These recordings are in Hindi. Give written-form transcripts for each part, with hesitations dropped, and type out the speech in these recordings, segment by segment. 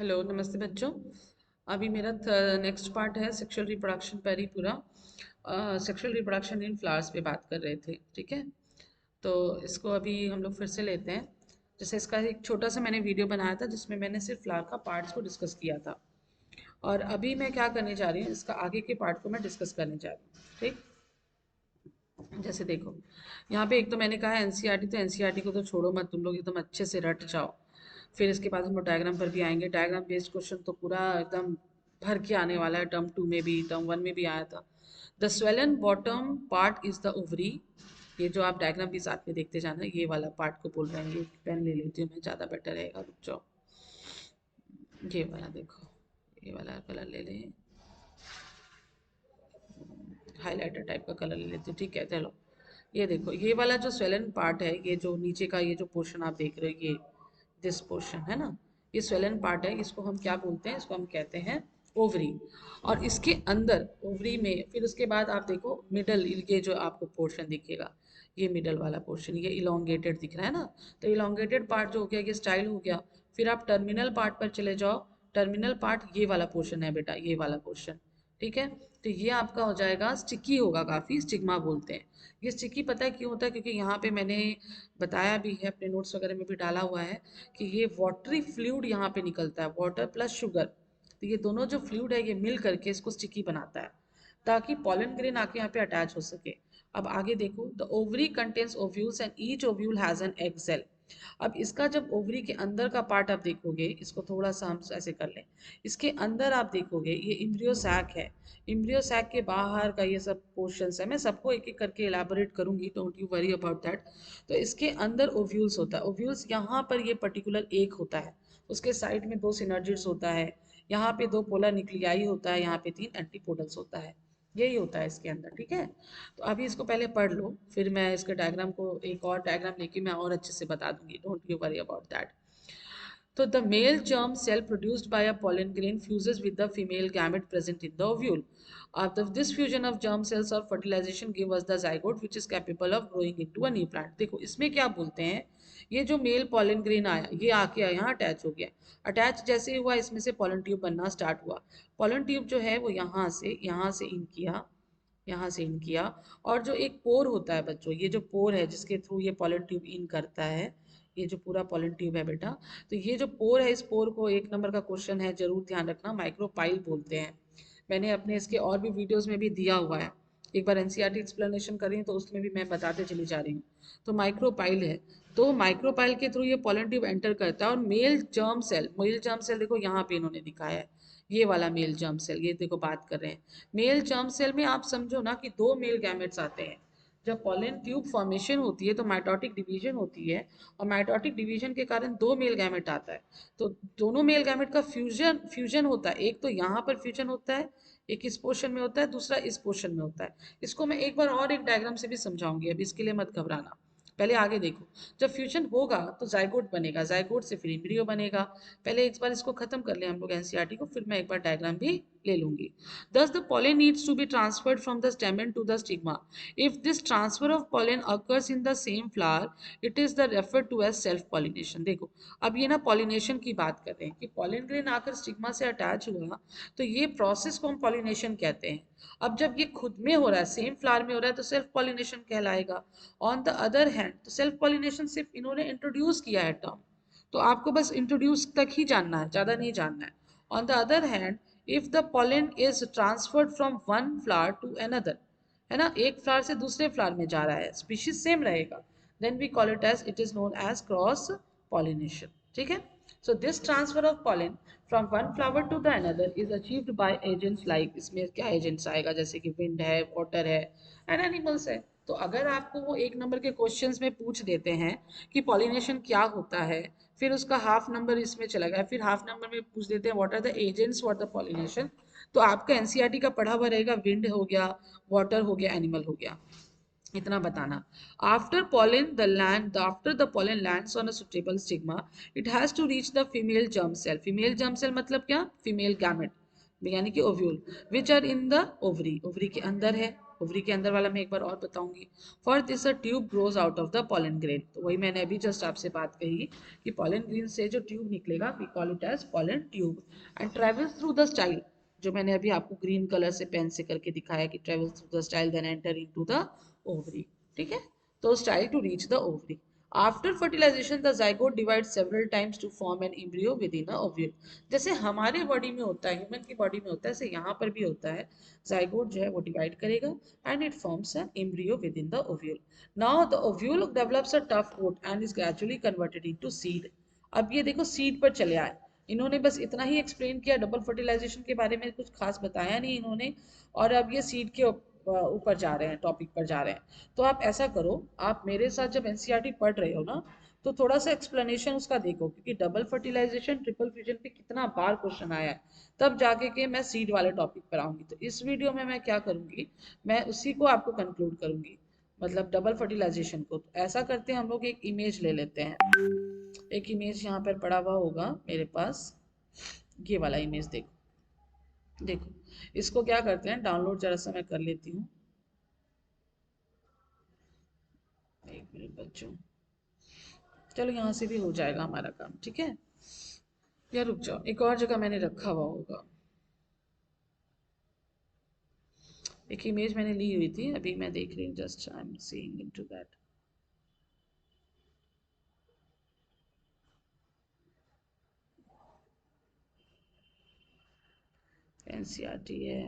हेलो, नमस्ते बच्चों। अभी मेरा नेक्स्ट पार्ट है सेक्सुअल रिप्रोडक्शन पर ही पूरा। सेक्सुअल रिप्रोडक्शन इन फ्लावर्स पे बात कर रहे थे, ठीक है। तो इसको अभी हम लोग फिर से लेते हैं। जैसे इसका एक छोटा सा मैंने वीडियो बनाया था जिसमें मैंने सिर्फ फ्लावर का पार्ट्स को डिस्कस किया था। और अभी मैं क्या करने जा रही हूँ, इसका आगे के पार्ट को मैं डिस्कस करने जा रही हूँ, ठीक। जैसे देखो, यहाँ पे एक तो मैंने कहा एनसीईआरटी, तो एनसीईआरटी को तो छोड़ो मत, तुम लोग एकदम अच्छे से रट जाओ। फिर इसके बाद हम लोग डायग्राम पर भी आएंगे। डायग्राम बेस्ड क्वेश्चन तो पूरा एकदम भर के आने वाला है। टर्म 2 में भी, टर्म 1 में भी आया था। The swollen bottom part is the ovary. ये जो आप डायग्राम भी साथ में देखते जाना, ये वाला पार्ट को बोल रहे हैं। ये पेन ले लेती हूँ मैं, ज़्यादा बेटर रहेगा, रुक जाओ। ये वाला देखो, ये वाला कलर ले लें, हाइलाइटर टाइप का कलर ले लेती हूँ, ठीक है। चलो, ये देखो, ये वाला जो स्वेलन पार्ट है, ये जो नीचे का ये जो पोर्शन आप देख रहे हो, ये दिस पोर्शन है ना, ये स्वेलन पार्ट है। इसको हम क्या बोलते हैं? इसको हम कहते हैं ओवरी। और इसके अंदर ओवरी में फिर उसके बाद आप देखो मिडल, ये जो आपको पोर्शन दिखेगा, ये मिडल वाला पोर्शन, ये इलोंगेटेड दिख रहा है ना। तो इलोंगेटेड पार्ट जो हो गया, ये स्टाइल हो गया। फिर आप टर्मिनल पार्ट पर चले जाओ। टर्मिनल पार्ट ये वाला पोर्शन है बेटा, ये वाला पोर्शन, ठीक है। तो ये आपका हो जाएगा, स्टिकी होगा काफ़ी, स्टिग्मा बोलते हैं। ये स्टिकी पता है क्यों होता है? क्योंकि यहाँ पे मैंने बताया भी है, अपने नोट्स वगैरह में भी डाला हुआ है कि ये वाटरी फ्लूइड यहाँ पे निकलता है, वाटर प्लस शुगर। तो ये दोनों जो फ्लूइड है, ये मिल करके इसको स्टिकी बनाता है, ताकि पॉलन ग्रेन आके यहाँ पे अटैच हो सके। अब आगे देखो, the ovary contains ovules and each ovule has an egg cell. अब इसका जब ओवरी के अंदर का पार्ट आप देखोगे, इसको थोड़ा सा हम ऐसे कर लें, इसके अंदर आप देखोगे ये इम्ब्रियो सैक है। इम्ब्रियो सैक के बाहर का ये सब पोर्शंस है। मैं सबको एक एक करके एलाबोरेट करूंगी, don't you worry about that. तो इसके अंदर ओव्यूल्स होता है। ओव्यूल्स यहाँ पर ये पर्टिकुलर एक होता है, उसके साइड में दो सिनर्जिड्स होता है, यहाँ पे दो पोलर न्यूक्लियाई होता है, यहाँ पे तीन एंटीपोडल्स होता है। यही होता है इसके अंदर, ठीक है। तो अभी इसको पहले पढ़ लो, फिर मैं इसके डायग्राम को, एक और डायग्राम लेके मैं और अच्छे से बता दूंगी, don't you worry about that. So the male germ cell produced by a pollen grain fuses with the female gamete present in the ovule. After this fusion of germ cells or fertilization give us the zygote which is capable of growing into a new plant. देखो इसमें क्या बोलते हैं, ये जो मेल पॉलन ग्रेन आया, ये आके यहाँ अटैच हो गया। अटैच जैसे हुआ, इसमें से पॉलन ट्यूब बनना स्टार्ट हुआ। पॉलन ट्यूब जो है वो यहाँ से इन किया, यहाँ से इन किया। और जो एक पोर होता है बच्चों, ये जो पोर है जिसके थ्रू ये पॉलन ट्यूब इन करता है, ये जो पूरा पॉलन ट्यूब है बेटा, तो ये जो पोर है, इस पोर को एक नंबर का क्वेश्चन है, जरूर ध्यान रखना, माइक्रोपाइल बोलते हैं। मैंने अपने इसके और भी वीडियोस में भी दिया हुआ है, एक बार एनसीईआरटी एक्सप्लेनेशन करें तो उसमें भी मैं बताते चली जा रही हूँ। तो माइक्रोपाइल है। तो माइक्रोपाइल के थ्रू ये पॉलन ट्यूब एंटर करता है, और मेल जर्म सेल देखो यहाँ पे इन्होंने दिखाया है, ये वाला मेल जर्म सेल, ये देखो बात कर रहे हैं। मेल जर्म सेल में आप समझो ना कि दो मेल गैमेट्स आते हैं। जब पॉलन ट्यूब फॉर्मेशन होती है तो माइटोटिक डिवीजन होती है, और माइटोटिक डिवीजन के कारण दो मेल गैमेट आता है। तो दोनों मेल गैमेट का फ्यूजन होता है। एक तो यहाँ पर फ्यूजन होता है, एक इस पोर्शन में होता है, दूसरा इस पोर्शन में होता है। इसको मैं एक बार और एक डायग्राम से भी समझाऊंगी, अभी इसके लिए मत घबराना, पहले आगे देखो। जब फ्यूजन होगा तो जाइगोट बनेगा, जाइगोट से फिर एम्ब्रियो बनेगा। पहले एक बार इसको खत्म कर ले हम लोग एनसीईआरटी को, फिर मैं एक बार डायग्राम भी ले लूंगी। Thus, the pollen needs to be transferred from the stamen to the stigma. If this transfer of pollen occurs in the same flower, it is the referred to as self pollination. देखो, अब ये ना पॉलिनेशन की बात कर रहे हैं कि पॉलन ग्रेन आकर स्टिग्मा से अटैच हुआ, तो ये प्रोसेस को हम पॉलिनेशन कहते हैं। अब जब ये खुद में हो रहा है, सेम फ्लावर में हो रहा है, तो सेल्फ पॉलिनेशन कहलाएगा। ऑन द अदर हैंड, तो सेल्फ पॉलिनेशन सिर्फ इन्होंने इंट्रोड्यूस किया है टर्म, तो आपको बस इंट्रोड्यूस तक ही जानना है, ज़्यादा नहीं जानना है। On the other hand, if the pollen is transferred from one flower to another, है ना, एक फ्लावर से दूसरे फ्लावर में जा रहा है, स्पीशीज सेम रहेगा, then we call it as, it is known as cross pollination, ठीक है। So this transfer of pollen from one flower to the another is achieved by agents like, इसमें क्या एजेंट्स आएगा, जैसे कि विंड है, वाटर है, एंड एनिमल्स है। तो अगर आपको वो एक नंबर के क्वेश्चंस में पूछ देते हैं कि पॉलिनेशन क्या होता है, फिर उसका हाफ नंबर इसमें चला गया, फिर हाफ नंबर में पूछ देते हैं what are the agents for the pollination, तो आपका एनसीईआरटी का पढ़ा हुआ रहेगा, विंड हो गया, वाटर हो गया, एनिमल हो गया, इतना बताना। After the pollen lands on a suitable stigma, it has to reach the female germ cell. Female germ cell मतलब क्या? फीमेल गैमेट, यानी कि ovule, which are in the ovary, ovary के अंदर है, ओवरी के अंदर वाला मैं एक बार और बताऊंगी। For this a tube grows out of the pollen grain, तो वही मैंने अभी जस्ट आपसे बात कही कि पॉलन ग्रेन से जो ट्यूब निकलेगा we call it as pollen tube and travels through the style, जो मैंने अभी आपको ग्रीन कलर से पेन से करके दिखाया कि travels through the style then enter into the ovary, ठीक है। तो style to reach the ovary. After fertilization the zygote divide several times to form an embryo within a ovule. जैसे हमारे बॉडी में होता है, ह्यूमन की बॉडी में होता है, ऐसे यहाँ पर भी होता है। जाइगोट जो है वो डिवाइड करेगा and it forms an embryo within the ovule. Now the ovule develops a tough coat and is gradually converted into seed. अब ये देखो सीड पर चले आए, इन्होंने बस इतना ही एक्सप्लेन किया, डबल फर्टिलाइजेशन के बारे में कुछ खास बताया नहीं इन्होंने, और अब ये सीड के ऊपर जा रहे हैं, टॉपिक पर जा रहे हैं। तो आप ऐसा करो, आप मेरे साथ जब एनसीईआरटी पढ़ रहे हो ना, तो थोड़ा सा एक्सप्लेनेशन उसका देखो, क्योंकि डबल फर्टिलाइजेशन ट्रिपल फ्यूजन पे कितना बार क्वेश्चन आया है, तब जाके के मैं सीड वाले टॉपिक पर आऊंगी। तो इस वीडियो में मैं क्या करूंगी, मैं उसी को आपको कंक्लूड करूंगी, मतलब डबल फर्टिलाइजेशन को। तो ऐसा करते हैं, हम लोग एक इमेज ले लेते हैं। एक इमेज यहाँ पर पड़ा हुआ होगा मेरे पास, ये वाला इमेज देखो। देखो इसको क्या करते हैं, डाउनलोड जरा सा मैं कर लेती हूँ, एक मिनट बच्चों। चलो यहाँ से भी हो जाएगा हमारा काम, ठीक है। या रुक जाओ, एक और जगह मैंने रखा हुआ होगा, एक इमेज मैंने ली हुई थी, अभी मैं देख रही हूँ, just I am seeing into that. NCERT है,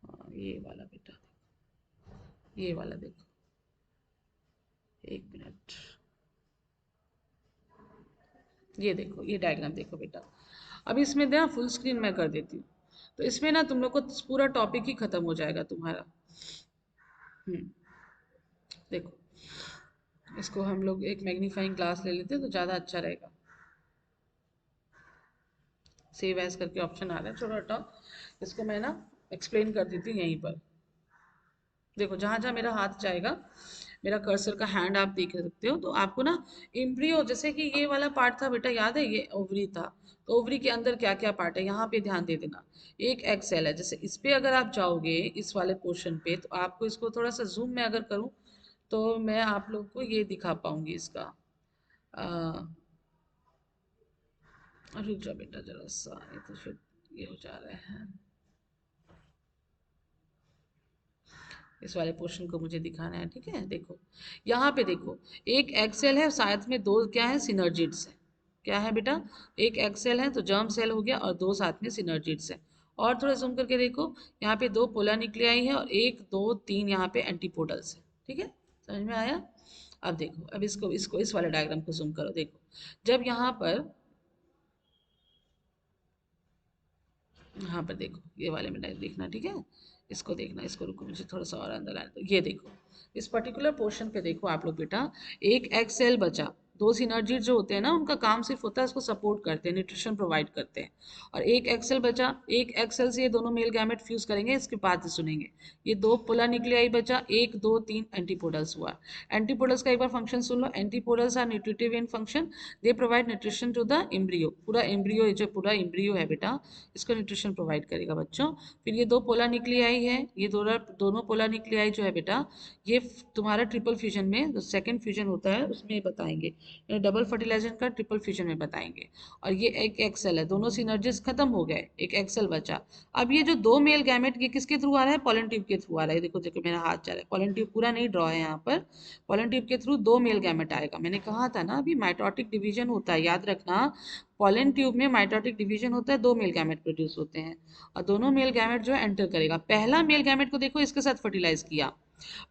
हाँ ये वाला बेटा, ये वाला देखो, एक मिनट, ये देखो, ये डायग्राम देखो बेटा। अब इसमें ना फुल स्क्रीन मैं कर देती हूँ, तो इसमें ना तुम लोग को पूरा टॉपिक ही खत्म हो जाएगा तुम्हारा। देखो, इसको हम लोग एक मैग्नीफाइंग ग्लास ले लेते हैं तो ज़्यादा अच्छा रहेगा। सेव एज करके ऑप्शन आ रहा है, छोड़ो हटाओ, इसको मैं ना एक्सप्लेन कर देती हूँ यहीं पर। देखो जहाँ जहाँ मेरा हाथ जाएगा, मेरा कर्सर का हैंड आप देख सकते हो, तो आपको ना एम्ब्रियो, जैसे कि ये वाला पार्ट था बेटा, याद है ये ओवरी था, तो ओवरी के अंदर क्या क्या पार्ट है यहाँ पे ध्यान दे देना। एक एग सेल है, जैसे इस पे अगर आप जाओगे इस वाले पोर्शन पे, तो आपको इसको थोड़ा सा जूम में अगर करूँ तो मैं आप लोग को ये दिखा पाऊंगी इसका। रुक जा बेटा जरा सा, ये तो फिर ये हो जा रहे हैं, इस वाले पोर्शन को मुझे दिखाना है, ठीक है। देखो यहाँ पे देखो, एक एक्सेल है, साथ में दो क्या है, सिनर्जिड्स है। क्या है बेटा, एक एक्सेल है तो जर्म सेल हो गया, और दो साथ में सिनर्जिड्स है। और थोड़ा जूम करके देखो, यहाँ पे दो पोलर न्यूक्लियाई है, और एक दो तीन यहाँ पे एंटीपोडल्स है, ठीक है। समझ में आया। अब देखो, अब इसको इसको इस वाले डायग्राम को जूम करो, देखो जब यहाँ पर, यहाँ पर देखो ये वाले में देखना, ठीक है। इसको देखना, इसको रुको, मुझे थोड़ा सा और अंदर लाने दो। ये देखो, इस पर्टिकुलर पोर्शन पे देखो आप लोग बेटा, एक एग सेल बचा, दो सिनर्जी जो होते हैं ना, उनका काम सिर्फ होता है इसको सपोर्ट करते हैं, न्यूट्रिशन प्रोवाइड करते हैं। और एक एक्सेल बचा, एक एक्सेल से ये दोनों मेल गैमेट फ्यूज करेंगे, इसके बाद से सुनेंगे। ये दो पोलर न्यूक्लियाई बचा, एक दो तीन एंटीपोडल्स हुआ। एंटीपोडल्स का एक बार फंक्शन सुन लो, antipodals are nutritive in function, they provide nutrition to the embryo. पूरा एम्ब्रियो, जो पूरा एम्ब्रियो है बेटा, इसको न्यूट्रिशन प्रोवाइड करेगा बच्चों। फिर ये दो पोलर न्यूक्लियाई है, ये दोनों दोनों पोलर न्यूक्लियाई जो है बेटा, ये तुम्हारा ट्रिपल फ्यूजन में जो सेकंड फ्यूजन होता है उसमें बताएंगे, डबल फर्टिलाइजेशन का ट्रिपल फ्यूजन में बताएंगे। और ये एक एक्सेल है, दोनों सिनर्जिस खत्म हो गए, एक एक्सेल बचा। अब ये जो दो मेल गैमेट, ये किसके थ्रू आ रहा है, पॉलन ट्यूब के थ्रू आ रहा है। देखो देखो मेरा हाथ जा रहा है, पॉलन ट्यूब पूरा नहीं ड्रॉ है यहाँ पर, पॉलन ट्यूब के थ्रू दो मेल गैमेट आएगा। मैंने कहा था ना अभी माइटोटिक डिवीजन होता है, याद रखना, पॉलन ट्यूब में माइटोटिक डिवीजन होता है, दो मेल गैमेट प्रोड्यूस होते हैं, और दोनों मेल गैमेट जो है एंटर करेगा। पहला मेल गैमेट को देखो इसके साथ फर्टिलाइज किया।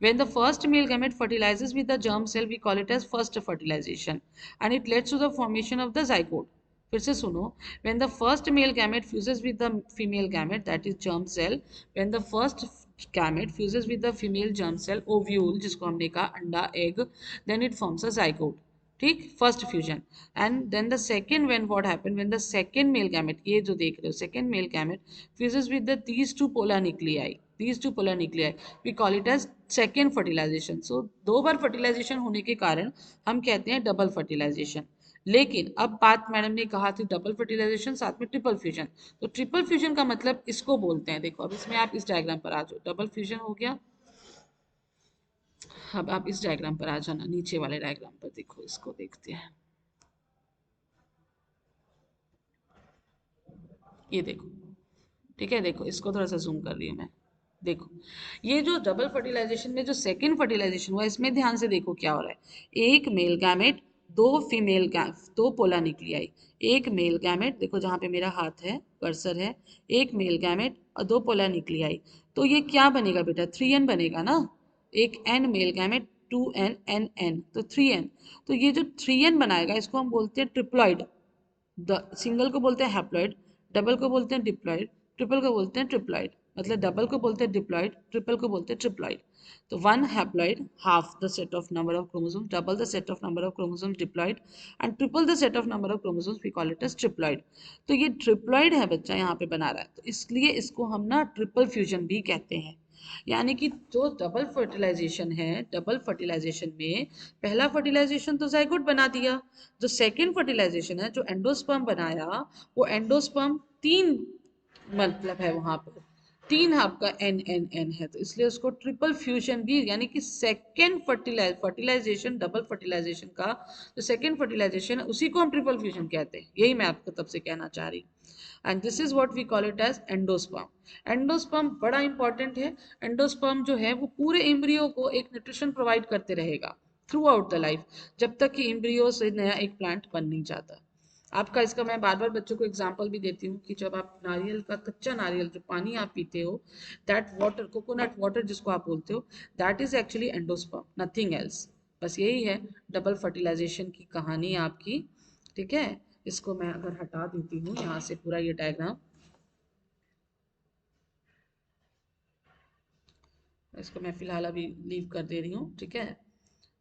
When the first male gamete fertilizes with the germ cell, we call it as first fertilization, and it leads to the formation of the zygote. फिर से सुनो, when the first male gamete fuses with the female gamete, that is germ cell, when the first gamete fuses with the female germ cell, ovule जिसको हमने कहा अंडा egg, then it forms a zygote. ठीक, first fusion. And then the second, when what happen, when the second male gamete, ये जो देख रहे हो second male gamete fuses with the these two polar nuclei, these two polar nuclei, we call it as second fertilization. So दो बार फर्टिलाइजेशन होने के कारण हम कहते हैं डबल फर्टिलाइजेशन। लेकिन अब बात मैडम ने कहा थी डबल फर्टिलाइजेशन साथ में ट्रिपल फ्यूजन, तो ट्रिपल फ्यूजन का मतलब इसको बोलते हैं। देखो अब इसमें आप इस डायग्राम पर आ जाओ, डबल फ्यूजन हो गया। अब आप इस डायग्राम पर आ जाना, नीचे वाले डायग्राम पर देखो, इसको देखते हैं। ये देखो, ठीक है, देखो इसको थोड़ा सा जूम कर रही हूँ मैं। देखो ये जो डबल फर्टिलाइजेशन में जो सेकंड फर्टिलाइजेशन हुआ, इसमें ध्यान से देखो क्या हो रहा है। एक मेल गैमेट, दो फीमेल दो पोला न्यूक्लियाई। एक मेल गैमेट, देखो जहाँ पे मेरा हाथ है, कर्सर है, एक मेल गैमेट और दो पोला न्यूक्लियाई। तो ये क्या बनेगा बेटा, 3n बनेगा ना। एक n male gamete, 2n n n, तो 3n। तो ये जो 3n बनाएगा इसको हम बोलते हैं ट्रिप्लॉइड। सिंगल को बोलते हैं हैप्लॉइड, डबल को बोलते हैं डिप्लॉइड, ट्रिपल को बोलते हैं ट्रिप्लॉइड। मतलब डबल को बोलते हैं डिप्लॉइड, ट्रिपल को बोलते हैं ट्रिप्लॉइड। तो one haploid half the set of number of chromosomes, double the set of number of chromosomes diploid, and triple the set of number of chromosomes we call it as triploid. तो ये ट्रिप्लॉइड है बच्चा, यहाँ पे बना रहा है, तो इसलिए इसको हम ना ट्रिपल फ्यूजन भी कहते हैं। यानी कि जो डबल फर्टिलाइजेशन है, डबल फर्टिलाइजेशन में पहला फर्टिलाइजेशन तो जाइगोट बना दिया, जो सेकेंड फर्टिलाइजेशन है, जो एंडोस्पर्म बनाया, वो एंडोस्पर्म तीन मतलब है वहां पर, तीन आपका एन एन एन है, तो इसलिए उसको ट्रिपल फ्यूजन भी, यानी कि सेकेंड फर्टिलाइजेशन डबल फर्टिलाइजेशन का जो सेकेंड फर्टिलाइजेशन है उसी को हम ट्रिपल फ्यूजन कहते हैं। यही मैं आपको तब से कहना चाह रही हूँ। And this is what we call it as endosperm. Endosperm बड़ा इंपॉर्टेंट है। एंडोस्पर्म जो है वो पूरे एम्ब्रियो को एक न्यूट्रिशन प्रोवाइड करते रहेगा थ्रू आउट द लाइफ, जब तक कि एम्ब्रियो से नया एक प्लांट बन नहीं जाता। आपका इसका मैं बार बार बच्चों को एग्जांपल भी देती हूँ कि जब आप नारियल का कच्चा नारियल जो पानी आप पीते हो, दैट वाटर, कोकोनट वाटर जिसको आप बोलते हो, that is actually endosperm, nothing else. बस यही है डबल फर्टिलाइजेशन की कहानी आपकी। ठीक है, इसको मैं अगर हटा देती हूँ यहाँ से पूरा ये डायग्राम, इसको मैं फिलहाल अभी लीव कर दे रही हूँ, ठीक है।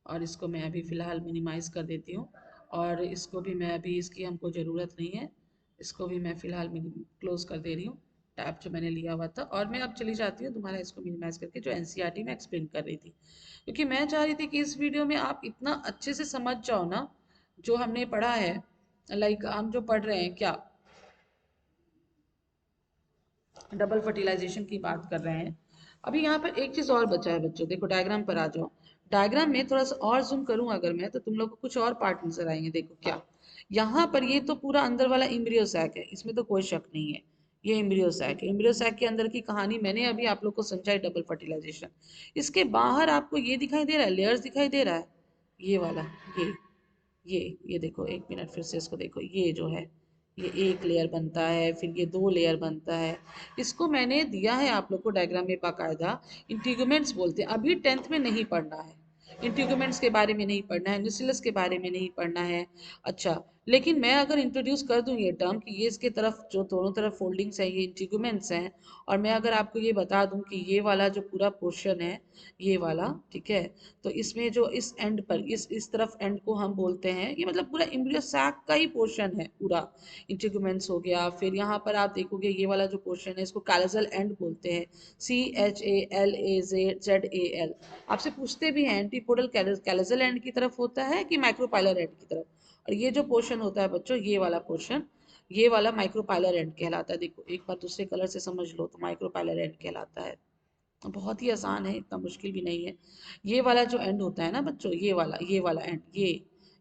और इसको मैं अभी फ़िलहाल मिनिमाइज़ कर देती हूँ, और इसको भी मैं अभी, इसकी हमको ज़रूरत नहीं है, इसको भी मैं फ़िलहाल क्लोज़ कर दे रही हूँ, टैब जो मैंने लिया हुआ था। और मैं अब चली जाती हूँ तुम्हारा इसको मिनिमाइज़ करके जो एनसीईआरटी में एक्सप्लेन कर रही थी, क्योंकि मैं चाह रही थी कि इस वीडियो में आप इतना अच्छे से समझ जाओ ना जो हमने पढ़ा है। लाइक हम जो पढ़ रहे हैं क्या, डबल फर्टिलाइजेशन की बात कर रहे हैं। अभी यहाँ पर एक चीज और बचा है बच्चों, देखो डायग्राम पर आ जाओ। डायग्राम में थोड़ा सा और जूम करूं अगर मैं, तो तुम लोग को कुछ और पार्ट नजर आएंगे। देखो क्या, यहाँ पर ये तो पूरा अंदर वाला इम्ब्रियो सैक है, इसमें तो कोई शक नहीं है, ये इम्ब्रियो सैक है। इम्ब्रियो सैक के अंदर की कहानी मैंने अभी आप लोग को समझाई, डबल फर्टिलाइजेशन। इसके बाहर आपको ये दिखाई दे रहा है, लेयर्स दिखाई दे रहा है, ये वाला, ये ये देखो, एक मिनट फिर से इसको देखो, ये जो है ये एक लेयर बनता है, फिर ये दो लेयर बनता है। इसको मैंने दिया है आप लोग को डायग्राम में बाकायदा, इंटीग्यूमेंट्स बोलते हैं। अभी 10th में नहीं पढ़ना है, इंटीग्यूमेंट्स के बारे में नहीं पढ़ना है, न्यूक्लियस के बारे में नहीं पढ़ना है। अच्छा, लेकिन मैं अगर इंट्रोड्यूस कर दूं ये टर्म कि ये इसके तरफ जो दोनों तरफ फोल्डिंग्स हैं ये इंटीग्यूमेंट्स हैं, और मैं अगर आपको ये बता दूं कि ये वाला जो पूरा पोर्शन है, ये वाला, ठीक है, तो इसमें जो इस एंड पर, इस तरफ एंड को हम बोलते हैं, ये मतलब पूरा एम्ब्रियो सैक का ही पोर्शन है पूरा, इंटीग्यूमेंट्स हो गया। फिर यहाँ पर आप देखोगे ये वाला जो पोर्शन है इसको कैलोजल एंड बोलते हैं, CHALAZEL। आपसे पूछते भी हैं एंटीपोडल कैलोजल एंड की तरफ होता है कि माइक्रोपाइलर एंड की तरफ। और ये जो पोर्शन होता है बच्चों, ये वाला पोर्शन, ये वाला माइक्रोपाइलर एंड कहलाता है। देखो एक बार दूसरे कलर से समझ लो, तो माइक्रोपाइलर एंड कहलाता है। बहुत ही आसान है, इतना मुश्किल भी नहीं है। ये वाला जो एंड होता है ना बच्चों, ये वाला एंड,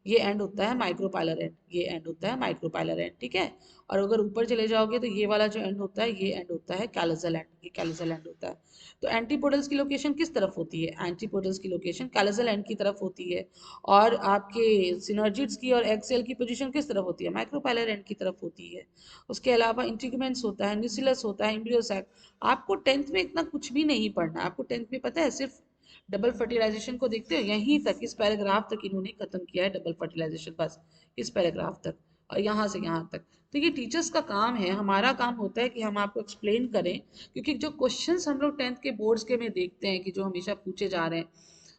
ये एंड होता है माइक्रोपाइलर एंड, ये एंड होता है माइक्रोपाइलर एंड, ठीक है। और अगर ऊपर चले जाओगे तो ये वाला जो एंड होता है, ये एंड होता है कैलोजल एंड, ये कैलोजल एंड होता है। तो एंटीपोडल्स की लोकेशन किस तरफ होती है, एंटीपोडल्स की लोकेशन कैलोजल एंड की तरफ होती है। और आपके सिनर्जिड्स की और एक्सेल की पोजीशन किस तरफ होती है, माइक्रोपाइलर एंड की तरफ होती है। उसके अलावा इंटीग्यूमेंट्स होता है, न्यूक्लियस होता है, एम्ब्रियो सैक। आपको 10th में इतना कुछ भी नहीं पढ़ना, आपको 10th में पता है सिर्फ डबल फर्टिलाइजेशन को देखते हो, यहीं तक, इस पैराग्राफ तक इन्होंने खत्म किया है डबल फर्टिलाइजेशन, बस इस पैराग्राफ तक, और यहाँ से यहाँ तक। तो ये टीचर्स का काम है, हमारा काम होता है कि हम आपको एक्सप्लेन करें, क्योंकि जो क्वेश्चंस हम लोग 10th के बोर्ड्स के में देखते हैं कि जो हमेशा पूछे जा रहे हैं,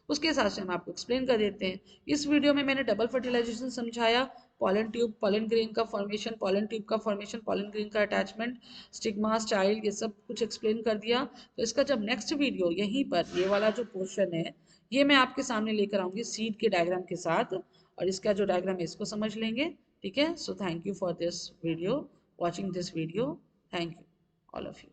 उसके हिसाब से हम आपको एक्सप्लेन कर देते हैं। इस वीडियो में मैंने डबल फर्टिलाइजेशन समझाया, पॉलन ट्यूब, पॉलन ग्रेन का फॉर्मेशन, पॉलन ट्यूब का फॉर्मेशन, पॉलन ग्रेन का अटैचमेंट, स्टिग्मा, स्टाइल, ये सब कुछ एक्सप्लेन कर दिया। तो इसका जब नेक्स्ट वीडियो यहीं पर ये वाला जो पोर्शन है, ये मैं आपके सामने लेकर आऊंगी सीड के डायग्राम के साथ, और इसका जो डायग्राम है इसको समझ लेंगे। ठीक है, so thank you for this video, watching this video, thank you all of you.